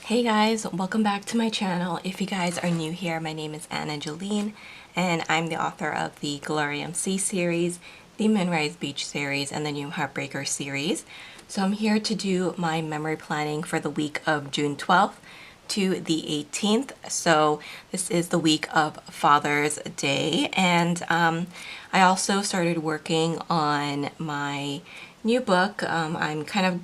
Hey guys, welcome back to my channel. If you guys are new here, my name is Jolene, and I'm the author of the Galarium Sea series, the MOONRISE Beach series, and the new HEARTBREAKER series. So I'm here to do my memory planning for the week of June 12th to the 18th. So this is the week of Father's Day, and I also started working on my new book. I'm kind of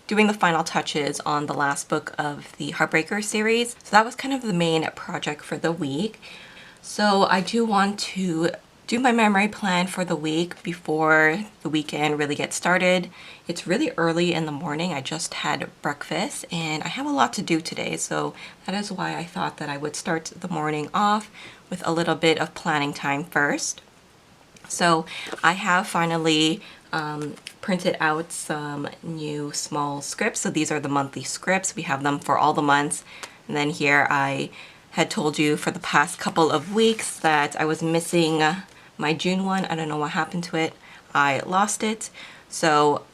doing the final touches on the last book of the HEARTBREAKER series. So that was kind of the main project for the week. So I do want to do my memory plan for the week before the weekend really gets started. It's really early in the morning. I just had breakfast and I have a lot to do today. So that is why I thought that I would start the morning off with a little bit of planning time first. So I have finally printed out some new small scripts. So these are the monthly scripts. We have them for all the months. And then here I had told you for the past couple of weeks that I was missing my June one. I don't know what happened to it. I lost it. So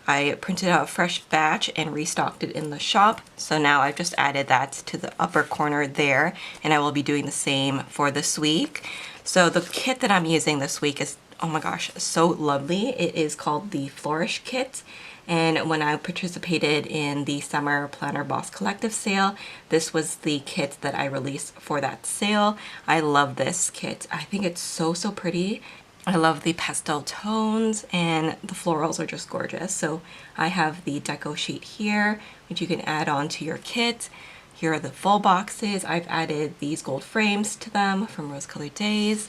I printed out a fresh batch and restocked it in the shop. So now I've just added that to the upper corner there, and I will be doing the same for this week. So the kit that I'm using this week is, oh my gosh, so lovely. It is called the Flourish Kit. And when I participated in the Summer Planner Boss Collective sale, this was the kit that I released for that sale. I love this kit. I think it's so pretty. I love the pastel tones and the florals are just gorgeous. So I have the deco sheet here, which you can add on to your kit. Here are the full boxes. I've added these gold frames to them from Rose Colored Days.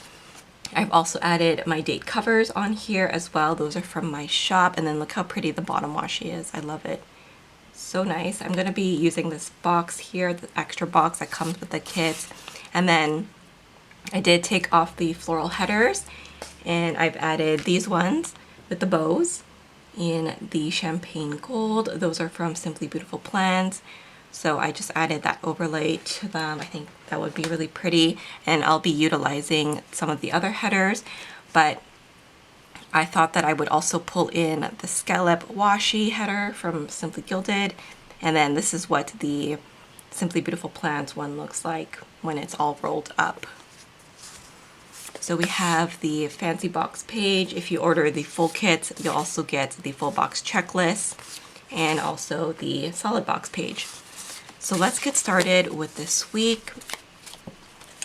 I've also added my date covers on here as well. Those are from my shop. And then look how pretty the bottom washi is. I love it. So nice. I'm going to be using this box here, the extra box that comes with the kit. And then I did take off the floral headers, and I've added these ones with the bows in the champagne gold. Those are from Simply Beautiful Plants. So I just added that overlay to them. I think that would be really pretty, and I'll be utilizing some of the other headers, but I thought that I would also pull in the scallop washi header from Simply Gilded, and then this is what the Simply Beautiful Plants one looks like when it's all rolled up. So we have the fancy box page. If you order the full kit, you'll also get the full box checklist and also the solid box page. So let's get started with this week.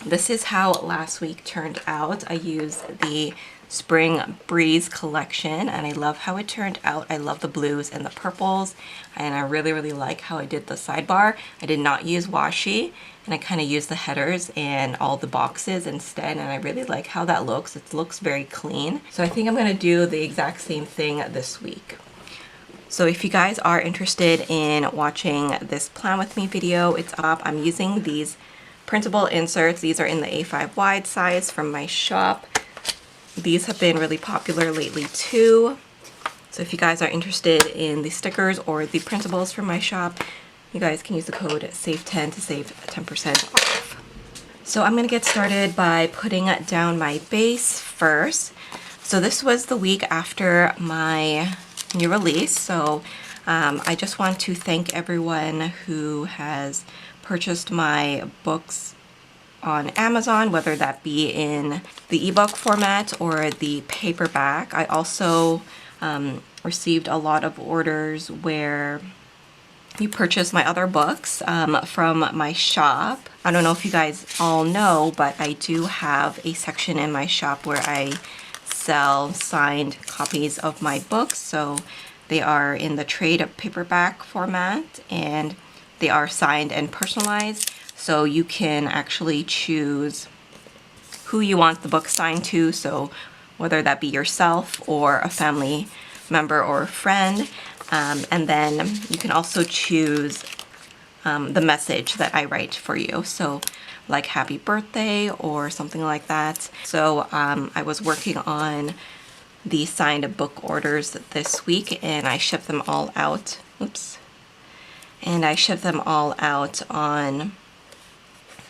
This is how last week turned out. I used the Spring Breeze collection and I love how it turned out. I love the blues and the purples, and I really like how I did the sidebar. I did not use washi, and I kind of used the headers and all the boxes instead, and I really like how that looks. It looks very clean. So I think I'm going to do the exact same thing this week. So if you guys are interested in watching this plan with me video, it's up. I'm using these printable inserts. These are in the A5 wide size from my shop. These have been really popular lately too. So if you guys are interested in the stickers or the printables from my shop, you guys can use the code SAVE10 to save 10% off. So I'm going to get started by putting down my base first. So this was the week after my new release, so I just want to thank everyone who has purchased my books on Amazon, whether that be in the ebook format or the paperback. I also received a lot of orders where you purchase my other books from my shop. I don't know if you guys all know, but I do have a section in my shop where I sell signed copies of my books. So they are in the trade paperback format and they are signed and personalized. So you can actually choose who you want the book signed to. So whether that be yourself or a family member or a friend. And then you can also choose the message that I write for you. So like happy birthday or something like that. So I was working on the signed book orders this week and I shipped them all out. Oops. And I shipped them all out on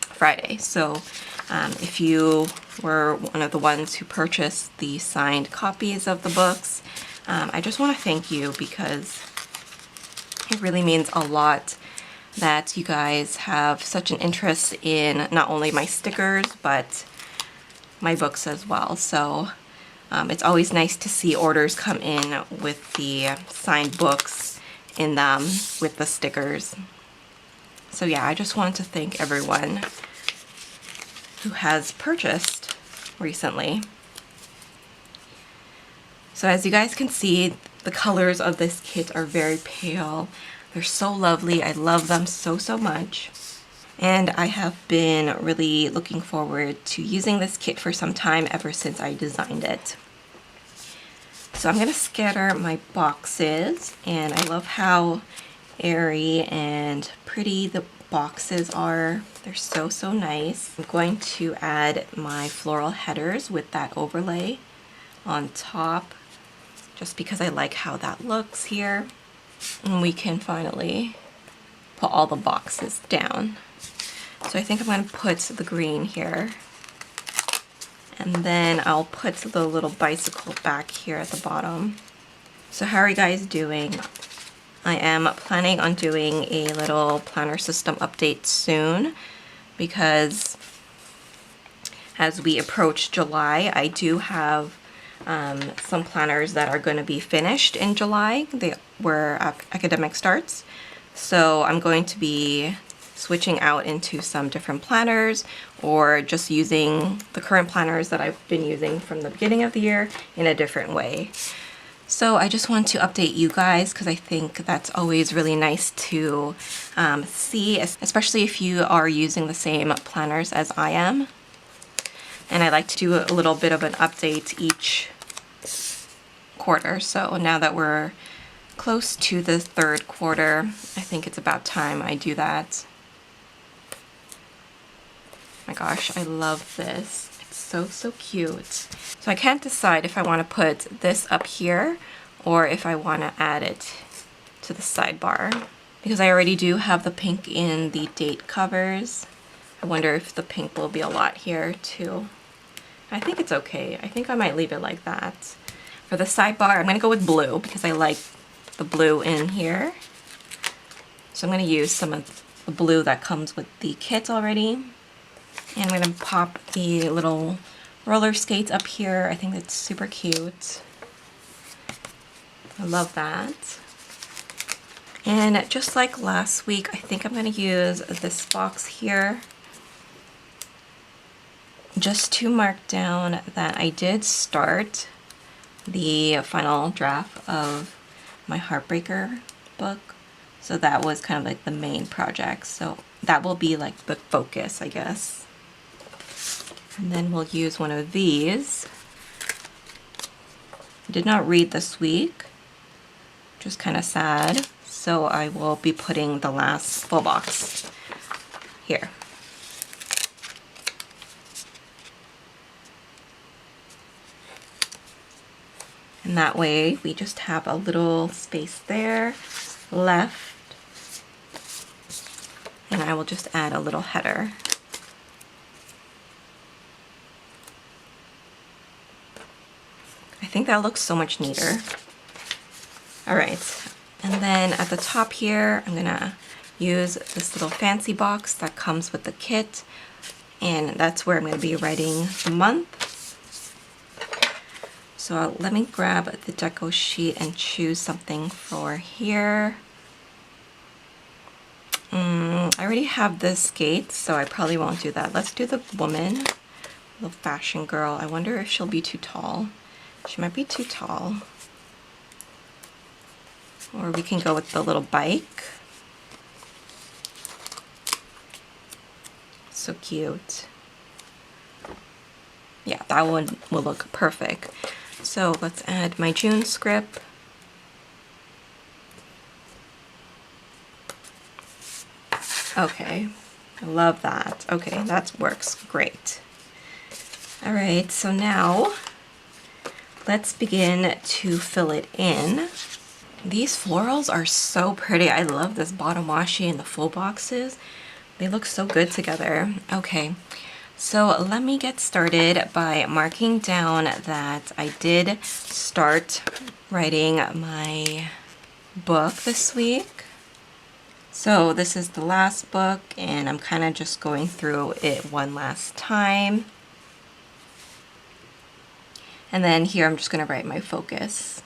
Friday. So if you were one of the ones who purchased the signed copies of the books, I just want to thank you because it really means a lot that you guys have such an interest in not only my stickers, but my books as well. So it's always nice to see orders come in with the signed books in them with the stickers. So yeah, I just wanted to thank everyone who has purchased recently. So as you guys can see, the colors of this kit are very pale. They're so lovely. I love them so much. And I have been really looking forward to using this kit for some time, ever since I designed it. So I'm going to scatter my boxes, and I love how airy and pretty the boxes are. They're so nice. I'm going to add my floral headers with that overlay on top, just because I like how that looks here. And we can finally put all the boxes down. So I think I'm going to put the green here. And then I'll put the little bicycle back here at the bottom. So how are you guys doing? I am planning on doing a little planner system update soon, because as we approach July, I do have some planners that are going to be finished in July. They were academic starts. So I'm going to be switching out into some different planners, or just using the current planners that I've been using from the beginning of the year in a different way. So I just want to update you guys, because I think that's always really nice to see, especially if you are using the same planners as I am. And I like to do a little bit of an update each quarter. So now that we're close to the third quarter, I think it's about time I do that. My gosh, I love this. It's so cute. So I can't decide if I want to put this up here or if I want to add it to the sidebar, because I already do have the pink in the date covers. I wonder if the pink will be a lot here too. I think it's okay. I think I might leave it like that. For the sidebar, I'm going to go with blue because I like the blue in here. So I'm going to use some of the blue that comes with the kit already. And I'm going to pop the little roller skates up here. I think that's super cute. I love that. And just like last week, I think I'm going to use this box here just to mark down that I did start the final draft of my Heartbreaker book. So that was kind of like the main project. So that will be like the focus, I guess. And then we'll use one of these. I did not read this week, which is kind of sad. So I will be putting the last full box here. And that way we just have a little space there left. And I will just add a little header. I think that looks so much neater. All right, and then at the top here, I'm gonna use this little fancy box that comes with the kit, and that's where I'm gonna be writing the month. So let me grab the deco sheet and choose something for here. I already have the skates, so I probably won't do that. Let's do the woman, the fashion girl. I wonder if she'll be too tall. She might be too tall. Or we can go with the little bike. So cute. Yeah, that one will look perfect. So let's add my June script. Okay, I love that. Okay, that works great. All right, so now let's begin to fill it in. These florals are so pretty. I love this bottom washi and the full boxes. They look so good together. Okay, so let me get started by marking down that I did start writing my book this week. So this is the last book, and I'm kind of just going through it one last time. And then here I'm just going to write my focus.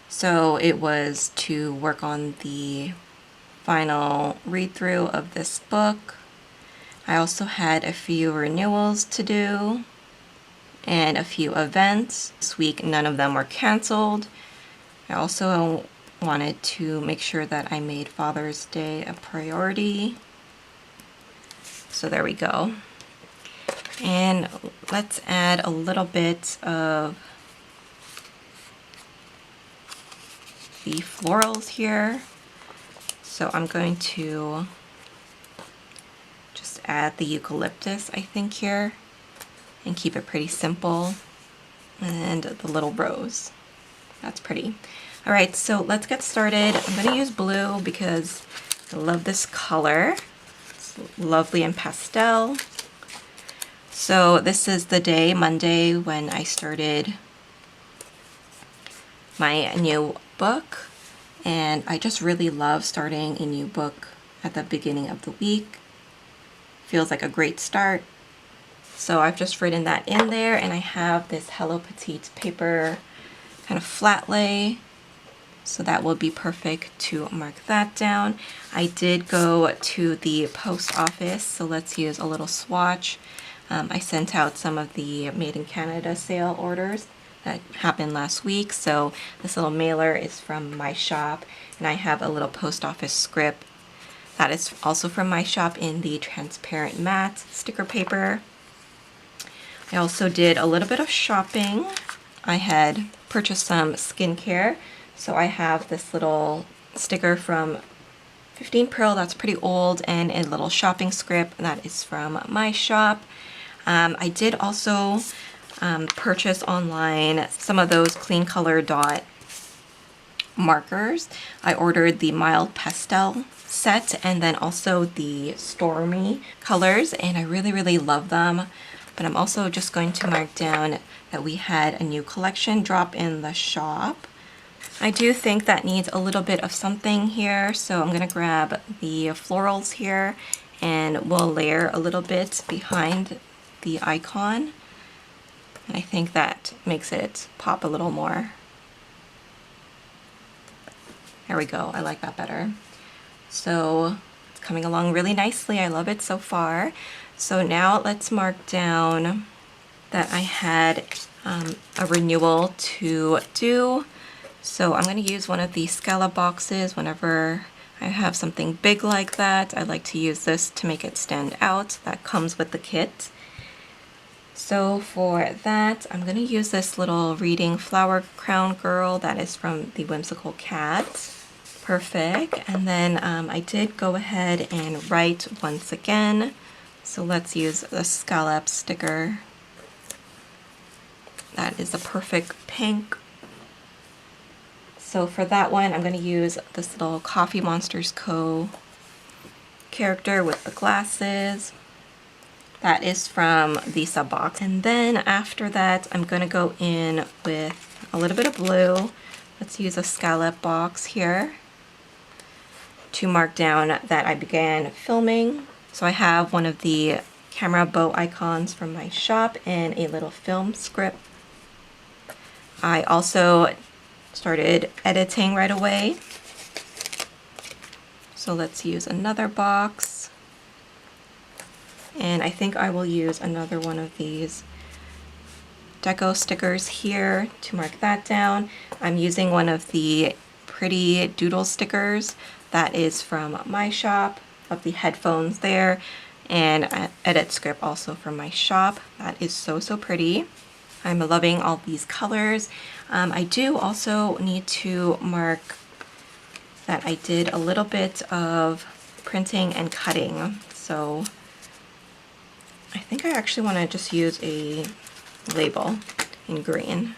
So it was to work on the final read-through of this book. I also had a few renewals to do and a few events. This week none of them were canceled. I also wanted to make sure that I made Father's Day a priority. So there we go. And let's add a little bit of the florals here. So I'm going to just add the eucalyptus, I think, here, and keep it pretty simple. And the little rose. That's pretty. All right, so let's get started. I'm going to use blue because I love this color. It's lovely and pastel. So this is the day, Monday, when I started my new book. And I just really love starting a new book at the beginning of the week. Feels like a great start. So I've just written that in there, and I have this Hello Petite paper kind of flat lay. So that will be perfect to mark that down. I did go to the post office, so let's use a little swatch. I sent out some of the Made in Canada sale orders that happened last week. So this little mailer is from my shop, and I have a little post office script that is also from my shop in the transparent matte sticker paper. I also did a little bit of shopping. I had purchased some skincare. So I have this little sticker from 15 Pearl that's pretty old, and a little shopping script that is from my shop. I did also purchase online some of those clean color dot markers. I ordered the mild pastel set and then also the stormy colors, and I really love them. But I'm also just going to mark down that we had a new collection drop in the shop. I do think that needs a little bit of something here, so I'm going to grab the florals here and we'll layer a little bit behind the icon. And I think that makes it pop a little more. There we go. I like that better. So it's coming along really nicely. I love it so far. So now let's mark down that I had a renewal to do. So I'm going to use one of these scallop boxes whenever I have something big like that. I like to use this to make it stand out. That comes with the kit. So for that, I'm going to use this little reading flower crown girl that is from the Whimsical Cat. Perfect. And then I did go ahead and write once again. So let's use the scallop sticker. That is a perfect pink. So for that one, I'm going to use this little Coffee Monsters Co. character with the glasses. That is from the sub box. And then after that, I'm going to go in with a little bit of blue. Let's use a scallop box here to mark down that I began filming. So I have one of the camera bow icons from my shop and a little film script. I also started editing right away. So let's use another box. And I think I will use another one of these deco stickers here to mark that down. I'm using one of the pretty doodle stickers that is from my shop, of the headphones there, and edit script also from my shop. That is so pretty. I'm loving all these colors. I do also need to mark that I did a little bit of printing and cutting. So I think I actually want to just use a label in green.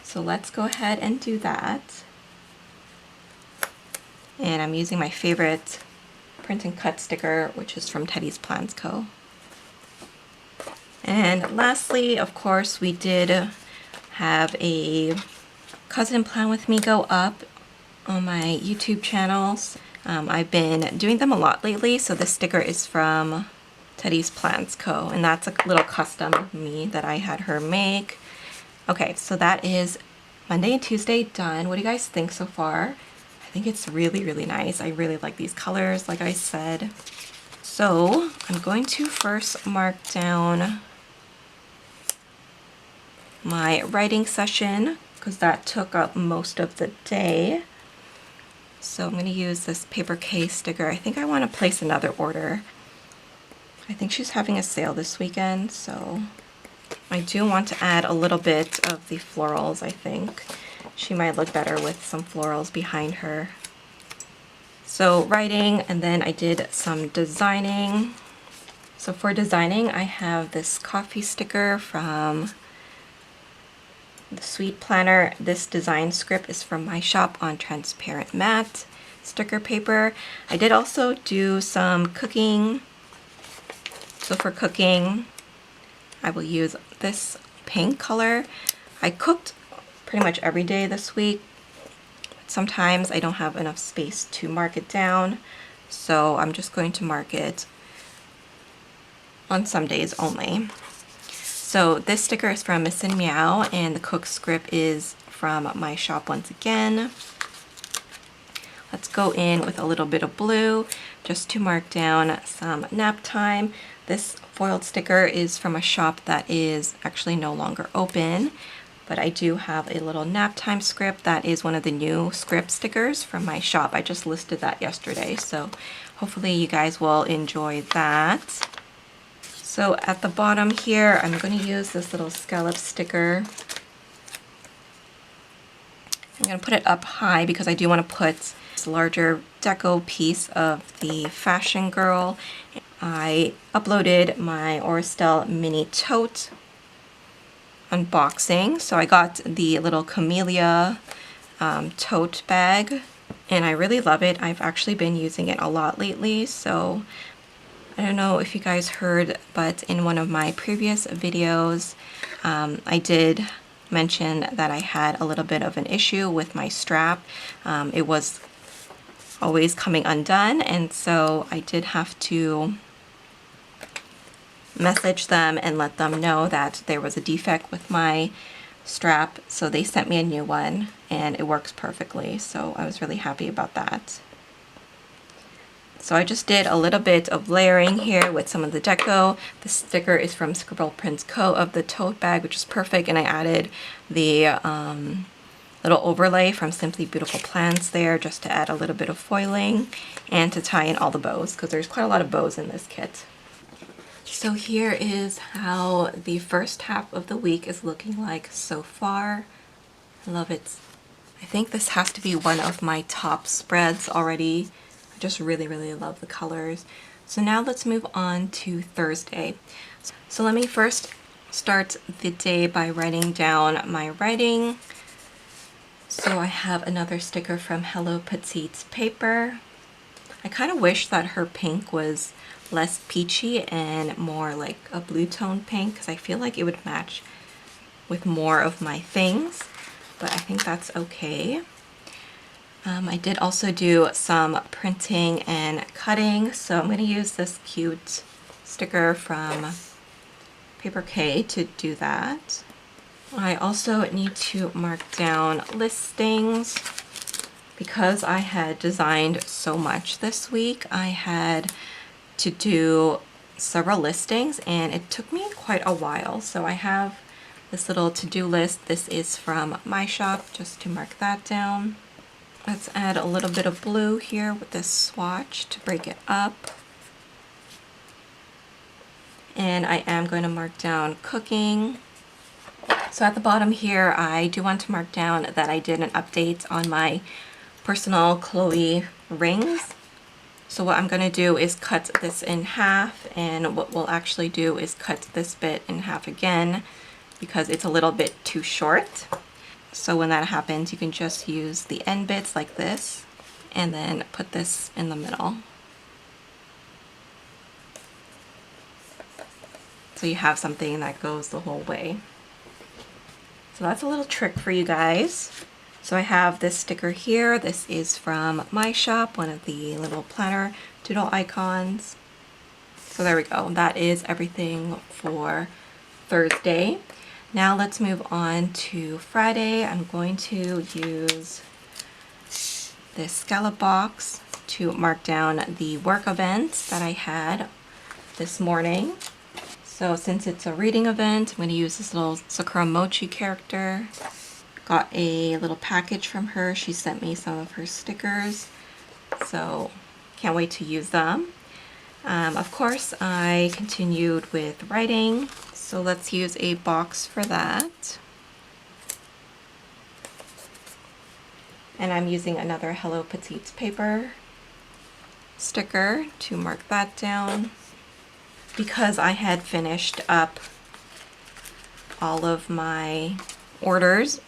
So let's go ahead and do that. And I'm using my favorite print and cut sticker, which is from Teddy's Plans Co. And lastly, of course, we did have a cousin plan with me go up on my YouTube channels. I've been doing them a lot lately, so this sticker is from Teddy's Plants Co. And that's a little custom of me that I had her make. Okay, so that is Monday and Tuesday done. What do you guys think so far? I think it's really, really nice. I really like these colors, like I said. So I'm going to first mark down my writing session because that took up most of the day. So I'm going to use this paper case sticker. I think I want to place another order. I think she's having a sale this weekend, so I do want to add a little bit of the florals, I think. She might look better with some florals behind her. So writing, and then I did some designing. So for designing, I have this coffee sticker from the Sweet Planner. This design script is from my shop on transparent matte sticker paper. I did also do some cooking. So for cooking, I will use this pink color. I cooked pretty much every day this week. Sometimes I don't have enough space to mark it down, so I'm just going to mark it on some days only. So this sticker is from Miss and Meow, and the cook script is from my shop once again. Let's go in with a little bit of blue just to mark down some nap time. This foiled sticker is from a shop that is actually no longer open, but I do have a little nap time script that is one of the new script stickers from my shop. I just listed that yesterday, so hopefully you guys will enjoy that. So at the bottom here, I'm going to use this little scallop sticker. I'm going to put it up high because I do want to put this larger deco piece of the Fashion Girl. I uploaded my Estelle mini tote unboxing. So I got the little camellia tote bag, and I really love it. I've actually been using it a lot lately. So I don't know if you guys heard, but in one of my previous videos, I did mention that I had a little bit of an issue with my strap. It was always coming undone, and so I did have to message them and let them know that there was a defect with my strap, so they sent me a new one and it works perfectly, so I was really happy about that. So I just did a little bit of layering here with some of the deco. The sticker is from Scribble Prints Co. of the tote bag, which is perfect, and I added the little overlay from Simply Beautiful Plants there just to add a little bit of foiling and to tie in all the bows, because there's quite a lot of bows in this kit. So here is how the first half of the week is looking like so far. I love it. I think this has to be one of my top spreads already. I just really, really love the colors. So now let's move on to Thursday. So let me first start the day by writing down my writing. So I have another sticker from Hello Petite Paper. I kind of wish that her pink was less peachy and more like a blue tone pink, because I feel like it would match with more of my things, but I think that's okay. I did also do some printing and cutting, so I'm going to use this cute sticker from Paper K to do that. I also need to mark down listings. Because I had designed so much this week, I had to do several listings and it took me quite a while. So I have this little to-do list. This is from my shop, just to mark that down. Let's add a little bit of blue here with this swatch to break it up. And I am going to mark down cooking. So at the bottom here, I do want to mark down that I did an update on my personal Chloe rings. So what I'm going to do is cut this in half, and what we'll actually do is cut this bit in half again because it's a little bit too short. So when that happens, you can just use the end bits like this and then put this in the middle. So you have something that goes the whole way. So that's a little trick for you guys. So I have this sticker here. This is from my shop, one of the little planner doodle icons. So there we go. That is everything for Thursday. Now let's move on to Friday. I'm going to use this scallop box to mark down the work events that I had this morning. So since it's a reading event, I'm going to use this little Sakura Mochi character. Got a little package from her. She sent me some of her stickers, so can't wait to use them. Of course, I continued with writing, so let's use a box for that. And I'm using another Hello Petite paper sticker to mark that down. Because I had finished up all of my orders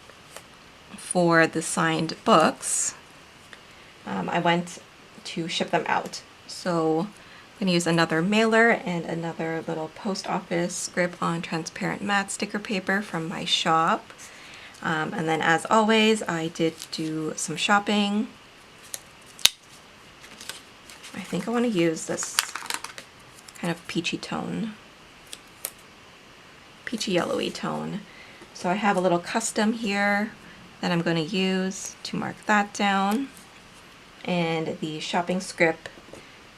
for the signed books, I went to ship them out. So I'm going to use another mailer and another little post office script on transparent matte sticker paper from my shop. And then as always, I did do some shopping. I think I want to use this kind of peachy tone, peachy yellowy tone. So I have a little custom here that I'm going to use to mark that down. And the shopping script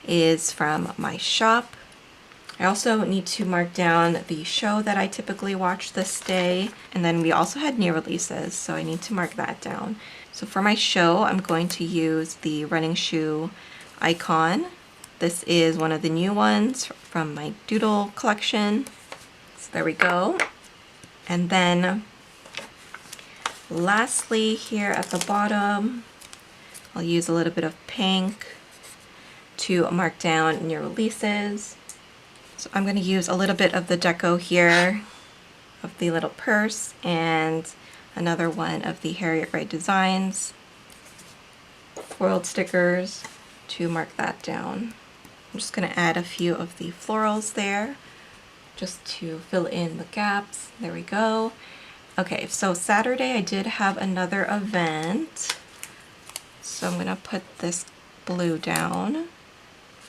is from my shop. I also need to mark down the show that I typically watch this day. And then we also had new releases, so I need to mark that down. So for my show, I'm going to use the running shoe icon. This is one of the new ones from my doodle collection. So there we go. And then lastly, here at the bottom, I'll use a little bit of pink to mark down new releases. So I'm going to use a little bit of the deco here of the little purse and another one of the Harriet Wright Designs foiled stickers to mark that down. I'm just going to add a few of the florals there just to fill in the gaps. There we go. Okay, so Saturday I did have another event. So I'm going to put this blue down.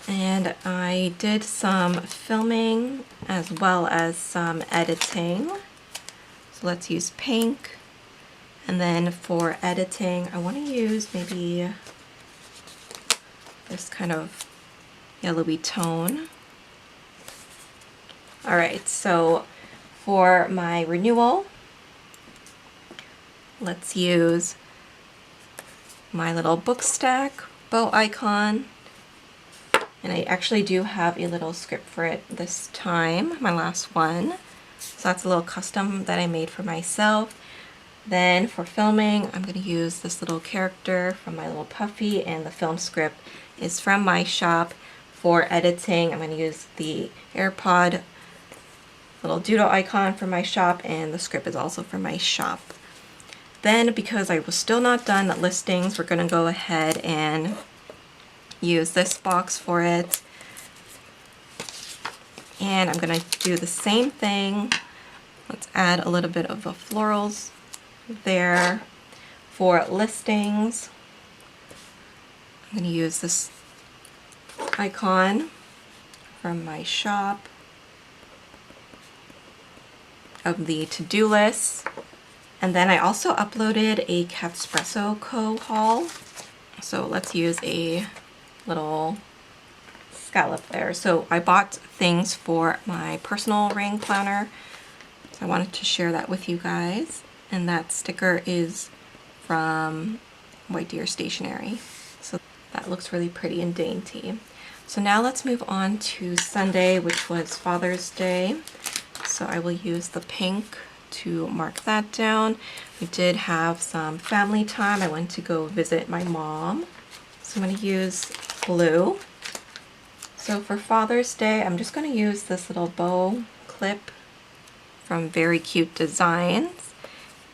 And I did some filming as well as some editing. So let's use pink. And then for editing, I want to use maybe this kind of yellowy tone. All right, so for my renewal, let's use my little book stack bow icon. And I actually do have a little script for it this time, my last one. So that's a little custom that I made for myself. Then for filming, I'm going to use this little character from My Little Puffy, and the film script is from my shop. For editing, I'm going to use the AirPod little doodle icon from my shop, and the script is also from my shop. Then, because I was still not done listings, we're going to go ahead and use this box for it. And I'm going to do the same thing. Let's add a little bit of the florals there. For listings, I'm going to use this icon from my shop of the to-do list. And then I also uploaded a Catspresso Co. haul. So let's use a little scallop there. So I bought things for my personal ring planner. So I wanted to share that with you guys. And that sticker is from White Deer Stationery. So that looks really pretty and dainty. So now let's move on to Sunday, which was Father's Day. So I will use the pink to mark that down. We did have some family time. I went to go visit my mom. So I'm going to use blue. So for Father's Day, I'm just going to use this little bow clip from Very Cute Designs.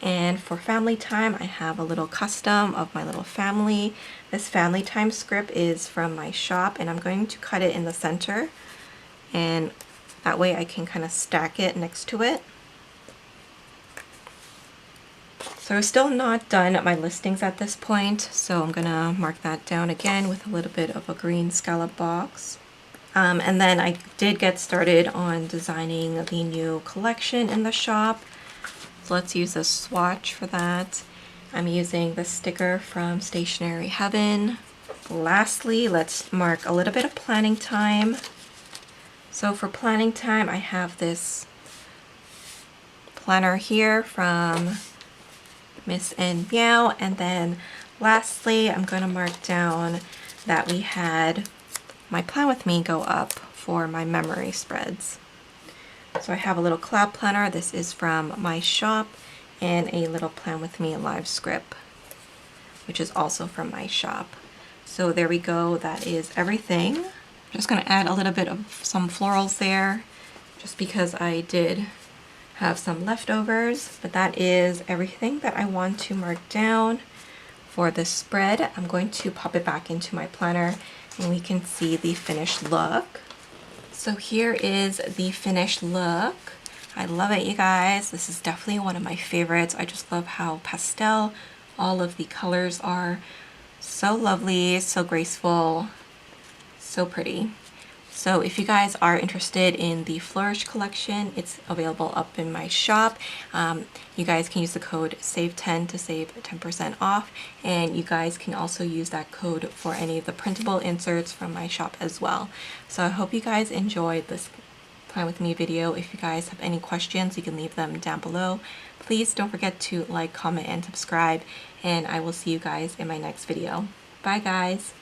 And for family time, I have a little custom of my little family. This family time script is from my shop, and I'm going to cut it in the center. And that way I can kind of stack it next to it. So I'm still not done my listings at this point, so I'm gonna mark that down again with a little bit of a green scallop box. And then I did get started on designing the new collection in the shop. So let's use a swatch for that. I'm using the sticker from Stationery Heaven. Lastly, let's mark a little bit of planning time. So for planning time, I have this planner here from Miss and Meow, and then lastly I'm going to mark down that we had my Plan With Me go up for my memory spreads. So I have a little cloud planner. This is from my shop, and a little Plan With Me live script, which is also from my shop. So there we go, that is everything. I'm just going to add a little bit of some florals there just because I did have some leftovers, but that is everything that I want to mark down for this spread. I'm going to pop it back into my planner and we can see the finished look. So here is the finished look. I love it, you guys. This is definitely one of my favorites. I just love how pastel all of the colors are. So lovely, so graceful, so pretty. So if you guys are interested in the Flourish collection, it's available up in my shop. You guys can use the code SAVE10 to save 10% off, and you guys can also use that code for any of the printable inserts from my shop as well. So I hope you guys enjoyed this Plan With Me video. If you guys have any questions, you can leave them down below. Please don't forget to like, comment, and subscribe, and I will see you guys in my next video. Bye guys!